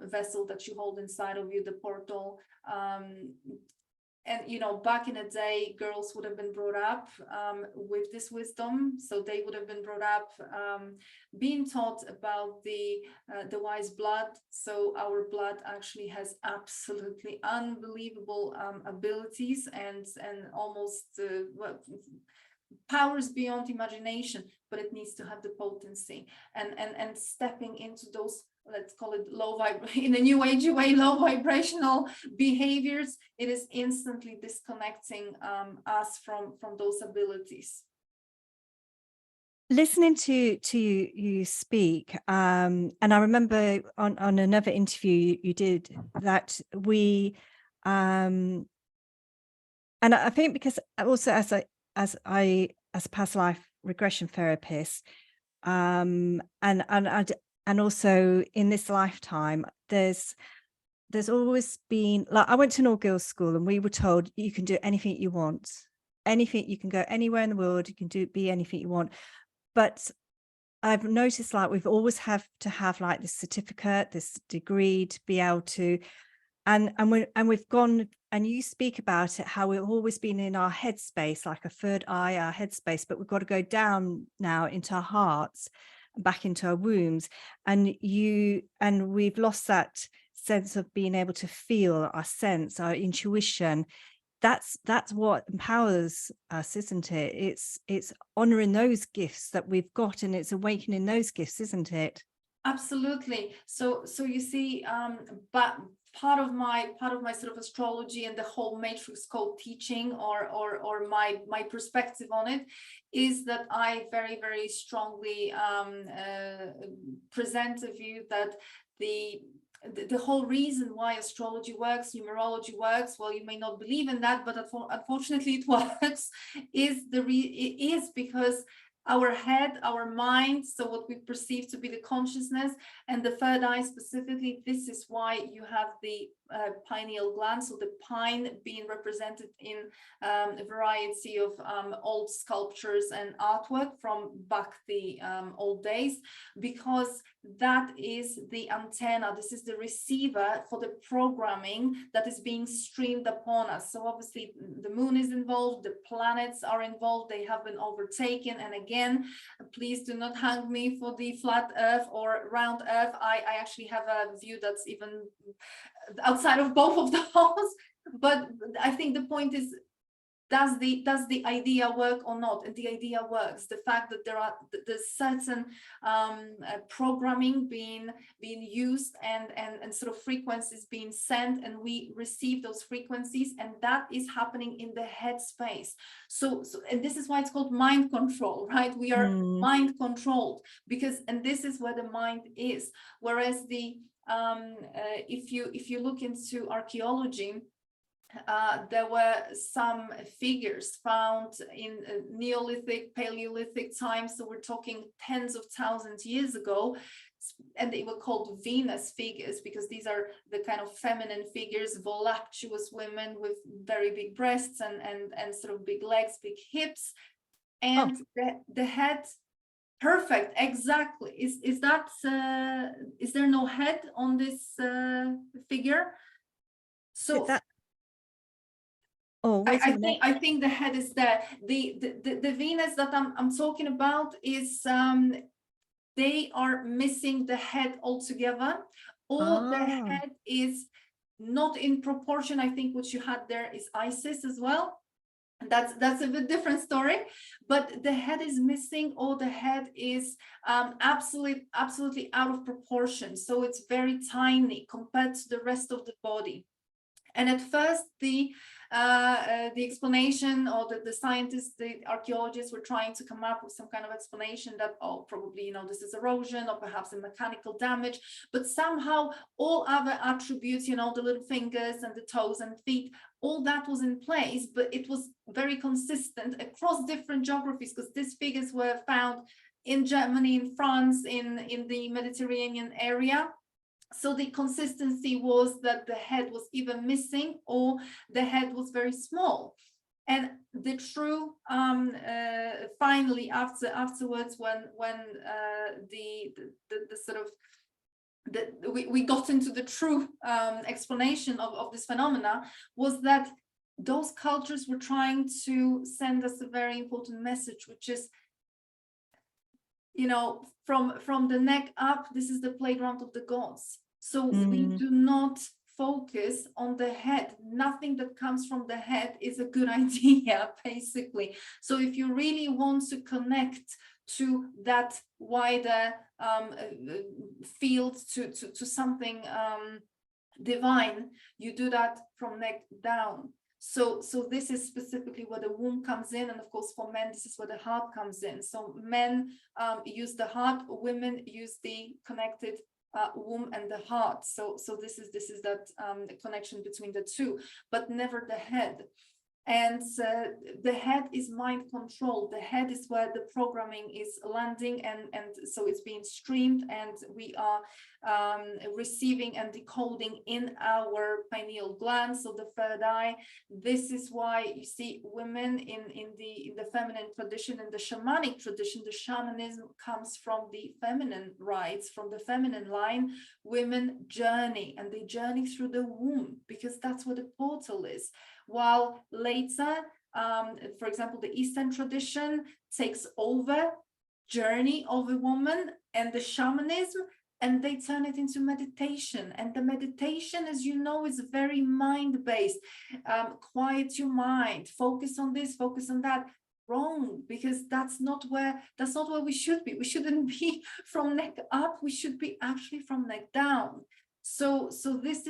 vessel that you hold inside of you, the portal. And, you know, back in the day, girls would have been brought up with this wisdom. So they would have been brought up being taught about the wise blood. So our blood actually has absolutely unbelievable abilities and almost powers beyond imagination, but it needs to have the potency, and stepping into those, let's call it in a new age way, low vibrational behaviors. It is instantly disconnecting us from those abilities. Listening to you speak, and I remember on another interview you did that and I think because also as a past life regression therapist, and also in this lifetime, there's always been, like, I went to an all-girls school and we were told you can do anything you want, anything, you can go anywhere in the world, you can be anything you want. But I've noticed, like, we've always have to have like this certificate, this degree to be able to, and we've gone, and you speak about it, how we've always been in our headspace, like a third eye, our headspace, but we've got to go down now into our hearts, back into our wombs, and we've lost that sense of being able to feel, our sense, our intuition. That's what empowers us, isn't it? It's honoring those gifts that we've got, and it's awakening those gifts, isn't it? Absolutely. So you see, but part of my sort of astrology and the whole matrix code teaching, or my perspective on it, is that I very, very strongly present a view that the whole reason why astrology works, numerology works, well, you may not believe in that, but unfortunately it works, is because our head, our mind, so what we perceive to be the consciousness, and the third eye specifically, this is why you have the pineal gland, so the pine being represented in a variety of old sculptures and artwork from back the old days, because that is the antenna, this is the receiver for the programming that is being streamed upon us. So obviously the moon is involved, the planets are involved, they have been overtaken, and again, please do not hang me for the flat earth or round earth. I actually have a view that's even outside of both of those, but I think the point is, does the idea work or not? And the idea works. The fact that there's certain programming being used, and sort of frequencies being sent, and we receive those frequencies, and that is happening in the head space. So and this is why it's called mind control, right? We are mind controlled, because, and this is where the mind is. Whereas if you look into archaeology, there were some figures found in Neolithic, Paleolithic times, so we're talking tens of thousands years ago, and they were called Venus figures because these are the kind of feminine figures, voluptuous women with very big breasts and sort of big legs, big hips, and the head. Perfect, exactly. Is there no head on this figure? So that. Oh, I think the head is there. The Venus that I'm talking about is they are missing the head altogether, or the head is not in proportion. I think what you had there is Isis as well. And that's a bit different story, but the head is missing, or the head is absolutely out of proportion. So it's very tiny compared to the rest of the body. And at first, the explanation, or the scientists, the archaeologists were trying to come up with some kind of explanation that, oh, probably, this is erosion, or perhaps a mechanical damage, but somehow all other attributes, the little fingers and the toes and feet, all that was in place, but it was very consistent across different geographies, because these figures were found in Germany, in France, in the Mediterranean area. So the consistency was that the head was either missing, or the head was very small. And the true, finally, afterwards, when the sort of we got into the true explanation of this phenomena, was that those cultures were trying to send us a very important message, which is, from the neck up, this is the playground of the gods. So we do not focus on the head. Nothing that comes from the head is a good idea, basically. So if you really want to connect to that wider field, to something divine, you do that from neck down. So this is specifically where the womb comes in, and of course for men this is where the heart comes in. So men use the heart, women use the connected womb and the heart. So this is that connection between the two, but never the head. And the head is mind control. The head is where the programming is landing, and so it's being streamed, and we are receiving and decoding in our pineal gland, so the third eye. This is why you see women in the feminine tradition, in the shamanic tradition, the shamanism comes from the feminine rites, from the feminine line. Women journey, and they journey through the womb because that's where the portal is. While later, for example, the Eastern tradition takes over journey of a woman and the shamanism, and they turn it into meditation. And the meditation, as you know, is very mind-based. Quiet your mind, focus on this, focus on that. Wrong, because that's not where we should be. We shouldn't be from neck up. We should be actually from neck down. So this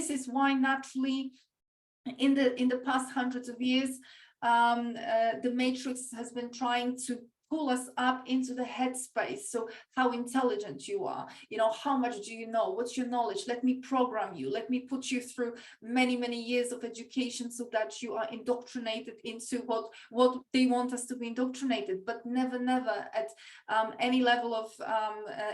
is why naturally in the past hundreds of years the matrix has been trying to pull us up into the headspace. So how intelligent you are, how much do you know, what's your knowledge, let me program you, let me put you through many years of education so that you are indoctrinated into what they want us to be indoctrinated. But never at any level of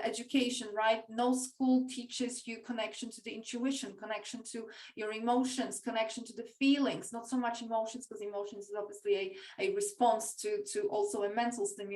education, right? No school teaches you connection to the intuition, connection to your emotions, connection to the feelings. Not so much emotions, because emotions is obviously a response to also a mental stimulation,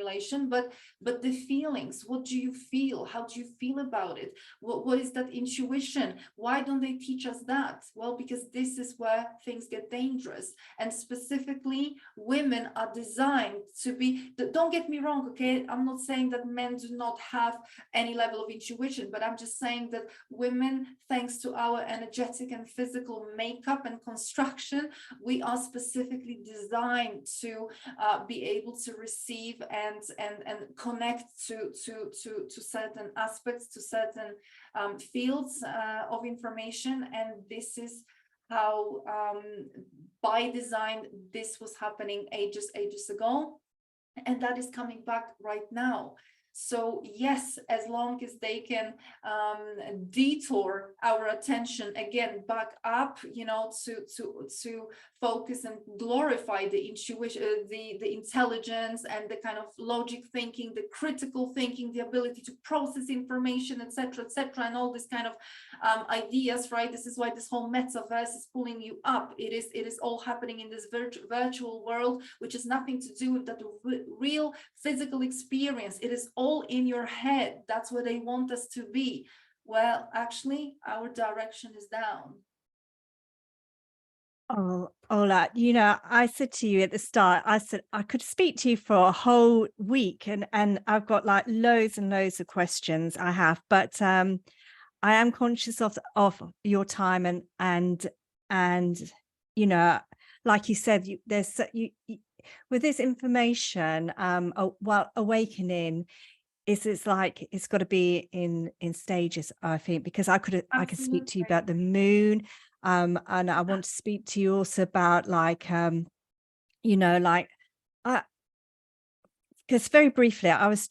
but the feelings. What do you feel? How do you feel about it? What is that intuition? Why don't they teach us that? Well, because this is where things get dangerous. And specifically, women are designed to be, don't get me wrong, okay? I'm not saying that men do not have any level of intuition, but I'm just saying that women, thanks to our energetic and physical makeup and construction, we are specifically designed to be able to receive and connect to certain aspects, to certain fields of information. And this is how by design this was happening ages ago, and that is coming back right now. So yes, as long as they can detour our attention again back up, to focus and glorify the intuition, the intelligence and the kind of logic thinking, the critical thinking, the ability to process information, etc., and all this kind of ideas, right? This is why this whole metaverse is pulling you up. It is all happening in this virtual world, which has nothing to do with the real physical experience. It is all in your head. That's where they want us to be. Well, actually, our direction is down. Oh, Ola, I said to you at the start, I said I could speak to you for a whole week, and I've got like loads and loads of questions I have, but I am conscious of your time, and like you said, there's with this information, while awakening, it's like it's got to be in stages, I think, because I could speak to you about the moon, and I want to speak to you also about because very briefly, I was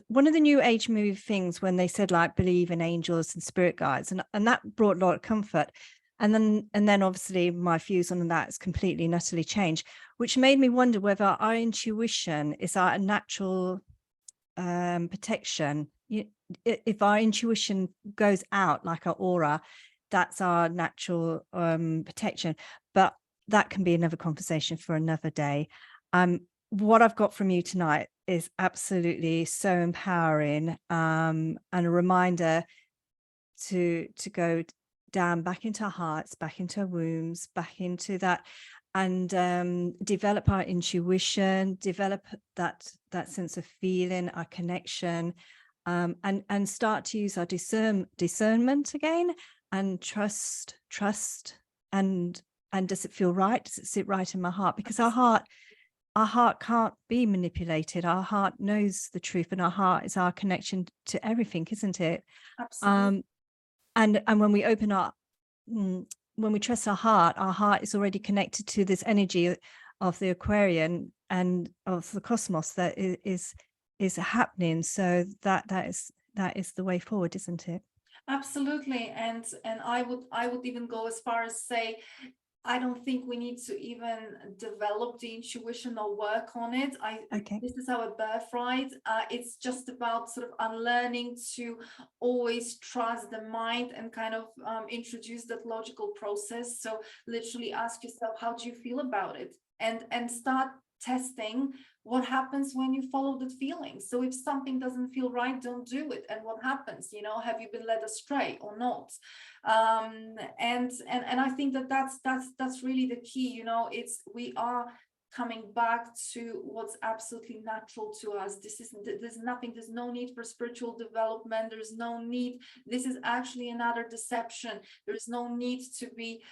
one of the new age movie things when they said like believe in angels and spirit guides, and that brought a lot of comfort. And then obviously my views on that has completely and utterly changed, which made me wonder whether our intuition is our natural protection. If our intuition goes out like our aura, that's our natural protection. But that can be another conversation for another day. What I've got from you tonight is absolutely so empowering, and a reminder to go down back into our hearts, back into our wombs, back into that, and develop our intuition, develop that sense of feeling, our connection, and start to use our discernment again, and trust, and does it feel right? Does it sit right in my heart? Because our heart can't be manipulated. Our heart knows the truth, and our heart is our connection to everything, isn't it? Absolutely. And when we open our, when we trust our heart is already connected to this energy of the Aquarian and of the cosmos that is happening. So that is the way forward, isn't it? Absolutely. And I would even go as far as say, I don't think we need to even develop the intuition or work on it. Okay. This is our birthright. It's just about sort of unlearning to always trust the mind and kind of introduce that logical process. So literally ask yourself, how do you feel about it? And start testing what happens when you follow that feeling. So if something doesn't feel right, don't do it. And what happens? You know, have you been led astray or not? And I think that's really the key. You know, we are coming back to what's absolutely natural to us. There's no need for spiritual development. There's no need. This is actually another deception. There's no need to be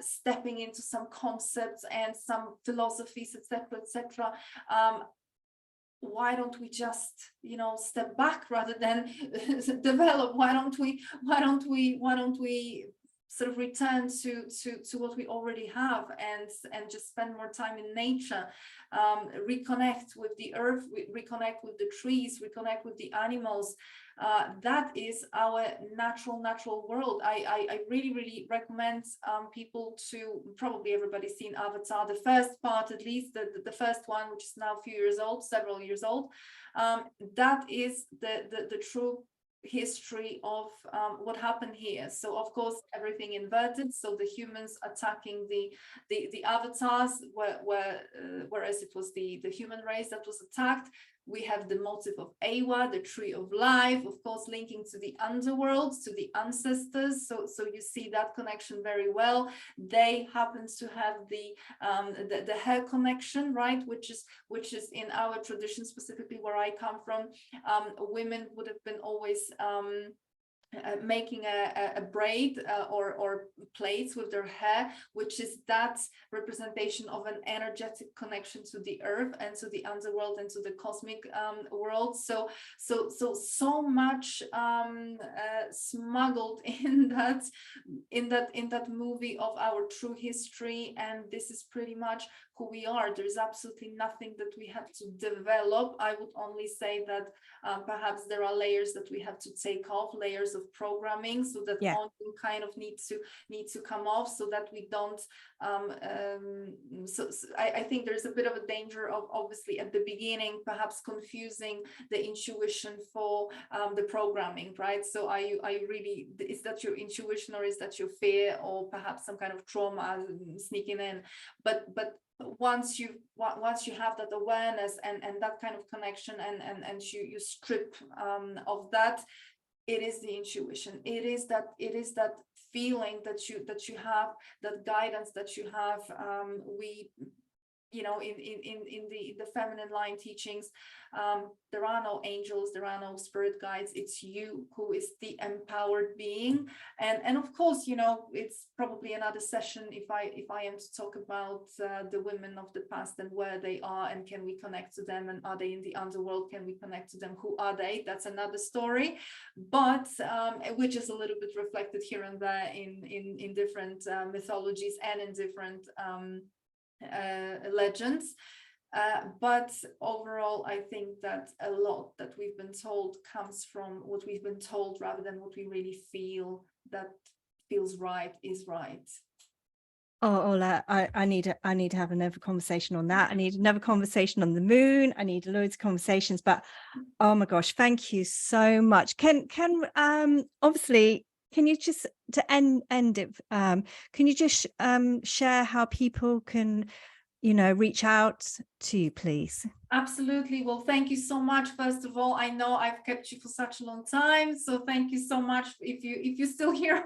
stepping into some concepts and some philosophies, etc. Why don't we just, you know, step back rather than develop? Why don't we sort of return to what we already have and just spend more time in nature, reconnect with the earth, reconnect with the trees, reconnect with the animals. That is our natural world. I really recommend people to, probably everybody's seen Avatar, the first part, at least the first one, which is now a few years old, several years old. That is the true history of what happened here. So of course everything inverted, so the humans attacking the avatars, whereas it was the human race that was attacked. We have the motive of Awa, the tree of life, of course, linking to the underworld, to the ancestors. So you see that connection very well. They happen to have the hair connection, right? Which is in our tradition, specifically where I come from. Women would have been always making a braid or plaits with their hair, which is that representation of an energetic connection to the earth and to the underworld and to the cosmic world. So much smuggled in that movie of our true history, and this is pretty much who we are. There's absolutely nothing that we have to develop. I would only say that perhaps there are layers that we have to take off, layers of programming, so that onion kind of need to come off, so that we don't I think there's a bit of a danger of, obviously at the beginning, perhaps confusing the intuition for the programming, right? So are you really, is that your intuition, or is that your fear, or perhaps some kind of trauma sneaking in? But once you have that awareness and that kind of connection, and you strip of that, it is the intuition. It is that feeling that you have, that guidance that you have. We, you know, in the feminine line teachings, there are no angels, there are no spirit guides. It's you who is the empowered being. And of course, you know, it's probably another session if I am to talk about the women of the past and where they are, and can we connect to them, and are they in the underworld, can we connect to them, who are they? That's another story, but which is a little bit reflected here and there in different mythologies and in different legends. But overall, I think that a lot that we've been told comes from what we've been told, rather than what we really feel that feels right is right. Oh, Ola, I need to have another conversation on that. I need another conversation on the moon. I need loads of conversations, but oh my gosh, thank you so much. Can obviously, can you just, to end it, can you just share how people can, you know, reach out to you, please? Absolutely. Well, thank you so much. First of all, I know I've kept you for such a long time, so thank you so much if you're still here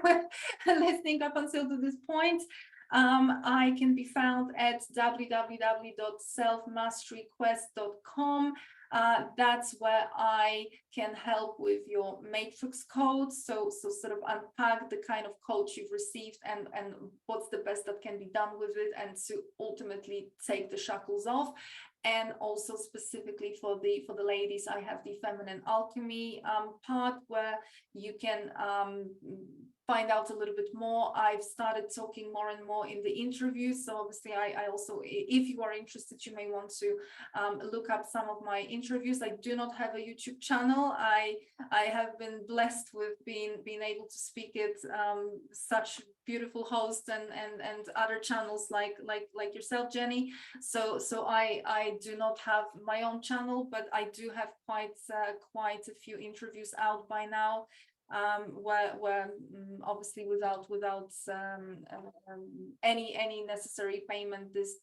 listening up until to this point. I can be found at www.selfmasteryquest.com. that's where I can help with your matrix code. So sort of unpack the kind of coach you've received and what's the best that can be done with it, and to ultimately take the shackles off. And also specifically for the ladies, I have the feminine alchemy part where you can find out a little bit more. I've started talking more and more in the interviews. So obviously I also, if you are interested, you may want to look up some of my interviews. I do not have a YouTube channel. I have been blessed with being able to speak at such beautiful hosts and other channels like yourself, Jenny. So I do not have my own channel, but I do have quite a few interviews out by now, where obviously without any necessary payment, this,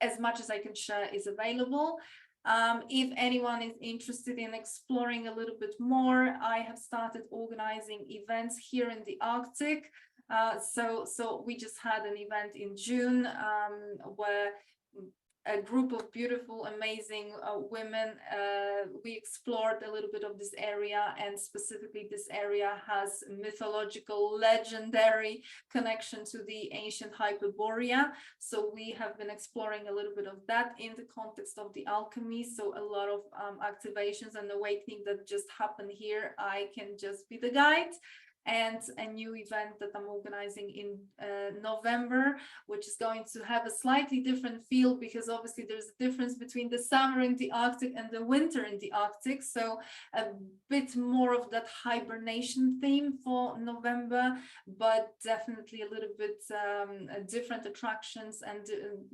as much as I can share, is available. If anyone is interested in exploring a little bit more, I have started organizing events here in the Arctic. So we just had an event in June where a group of beautiful, amazing women, we explored a little bit of this area, and specifically this area has mythological, legendary connection to the ancient Hyperborea. So we have been exploring a little bit of that in the context of the alchemy. So a lot of activations and awakening that just happened here. I can just be the guide. And a new event that I'm organizing in November, which is going to have a slightly different feel, because obviously there's a difference between the summer in the Arctic and the winter in the Arctic. So a bit more of that hibernation theme for November, but definitely a little bit different attractions and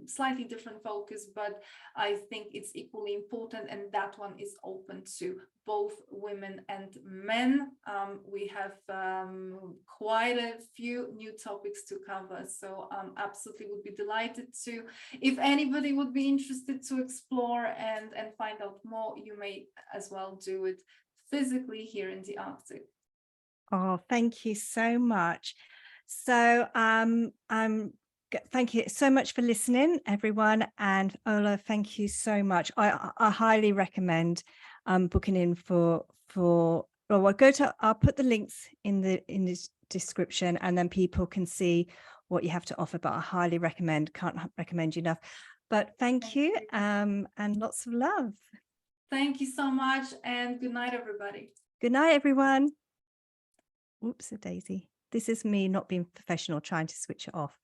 slightly different focus. But I think it's equally important, and that one is open to both women and men. We have quite a few new topics to cover, so absolutely would be delighted to. If anybody would be interested to explore and find out more, you may as well do it physically here in the Arctic. Oh, thank you so much. So thank you so much for listening, everyone. And Ola, thank you so much. I highly recommend booking in for well, I'll put the links in the description, and then people can see what you have to offer. But I highly recommend, can't recommend you enough. But thank you, and lots of love. Thank you so much, and good night, everybody. Good night, everyone. Oops, a daisy. This is me not being professional, trying to switch it off.